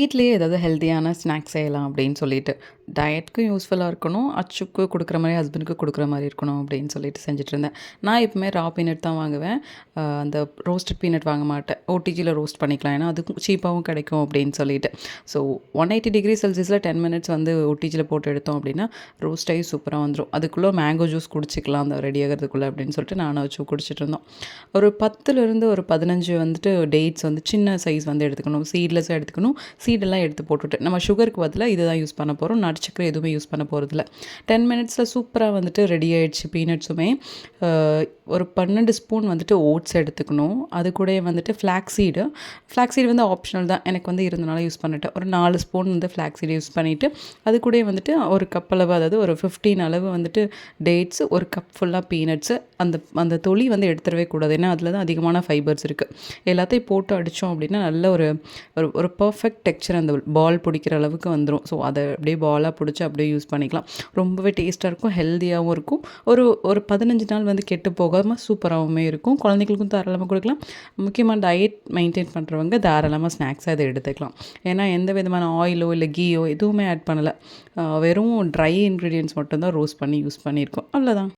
வீட்லயே ஏதாவது ஹெல்த்தியான ஸ்நாக்ஸ் செய்யலாம் அப்படின்னு சொல்லிட்டு. டயட்க்கும் யூஸ்ஃபுல்லா இருக்கணும். அச்சுக்கு குடுக்குற மாரி, ஹஸ்பண்டுக்கு குடுக்குற மாரி இருக்கணும் அப்படின்னு சொல்லிட்டு செஞ்சுட்டுருந்தேன். நான் எப்பவுமே ரா பீனட் தான் வாங்குவேன். அந்த ரோஸ்டட் பீனட் வாங்க மாட்டேன். ஓடிஜில ரோஸ்ட் பண்ணிக்கலாம். ஏன்னா, அதுக்கும் சீப்பாவும் கிடைக்கும் அப்படின்னு சொல்லிட்டு. ஸோ 180 டிகிரி செல்சியஸில 10 மினிட்ஸ் வந்து ஓடிஜில போட்டு எடுத்தோம் அப்படின்னா, ரோஸ்ட் ஆகி சூப்பரா வந்துரும். அதுக்குள்ள மேங்கோ ஜூஸ் குடிச்சிக்கலாம் அந்த ரெடி ஆகுறதுக்குள்ள அப்படின்னு சொல்லிட்டு நானும் வச்சு குடிச்சிட்டுருந்தோம். ஒரு 10லிருந்து ஒரு 15 வந்துட்டு டேட்ஸ் வந்து சின்ன சைஸ் வந்து எடுத்துக்கணும். சீட்லெஸ்ஸா எடுத்துக்கணும். சீடெல்லாம் எடுத்து போட்டுட்டு நம்ம சுகருக்கு பதிலா இத தான் யூஸ் பண்ண போறோம். நாட்டு சர்க்கரை எதுவுமே யூஸ் பண்ண போறதில்ல. 10 மினிட்ஸ்ல சூப்பரா வந்துட்டு ரெடி ஆயிடுச்சு பீனட்ஸுமே. அ ஒரு 12 ஸ்பூன் வந்துட்டு ஓட்ஸ் எடுத்துக்கணும். அது கூடயே வந்துட்டு ஃப்ளாக்ஸ் சீடு வந்து ஆப்ஷனல் தான். எனக்கு வந்து இருந்தனால யூஸ் பண்ணிட்டேன். ஒரு 4 ஸ்பூன் வந்து ஃப்ளாக்ஸ் சீடு யூஸ் பண்ணிட்டு, அது கூடயே வந்துட்டு ஒரு கப் அளவு அதாவது ஒரு 15 அளவு வந்துட்டு டேட்ஸ், ஒரு கப் ஃபுல்லா பீனட்ஸு அந்த அந்த தொலி வந்து எடுத்துறவே கூடாது. ஏன்னா, அதில தான் அதிகமான ஃபைபர்ஸ் இருக்கு. எல்லாத்தையும் போட்டு அடிச்சோம் அப்படின்னா, நல்ல ஒரு ஒரு ஒரு பெர்ஃபெக்ட் டெக்ஸ்சர் அந்த பால் பிடிக்கிற அளவுக்கு வந்துரும். ஸோ, அத அப்படியே பாலா புடிச்சு அப்படியே யூஸ் பண்ணிக்கலாம். ரொம்பவே டேஸ்ட்டா இருக்கும். ஹெல்தியாவும் இருக்கும். ஒரு ஒரு 15 நாள் வந்து கெட்டு போகாம சூப்பராவுமே இருக்கும். குழந்தைகளுக்கும் தாராளமா குடுக்கலாம். முக்கியமா டயட் மெயின்டெயின் பண்றவங்க தாராளமா ஸ்நாக்ஸா இத எடுத்துக்கலாம். ஏன்னா, எந்த விதமான ஆயிலோ, இல்ல கீயோ எதுவுமே ஆட் பண்ணல. வெறும் ட்ரை இன்கிரீடியன்ட்ஸ் மட்டும் தான் ரோஸ்ட் பண்ணி யூஸ் பண்ணியிருக்கோம். அவ்வளோதான்.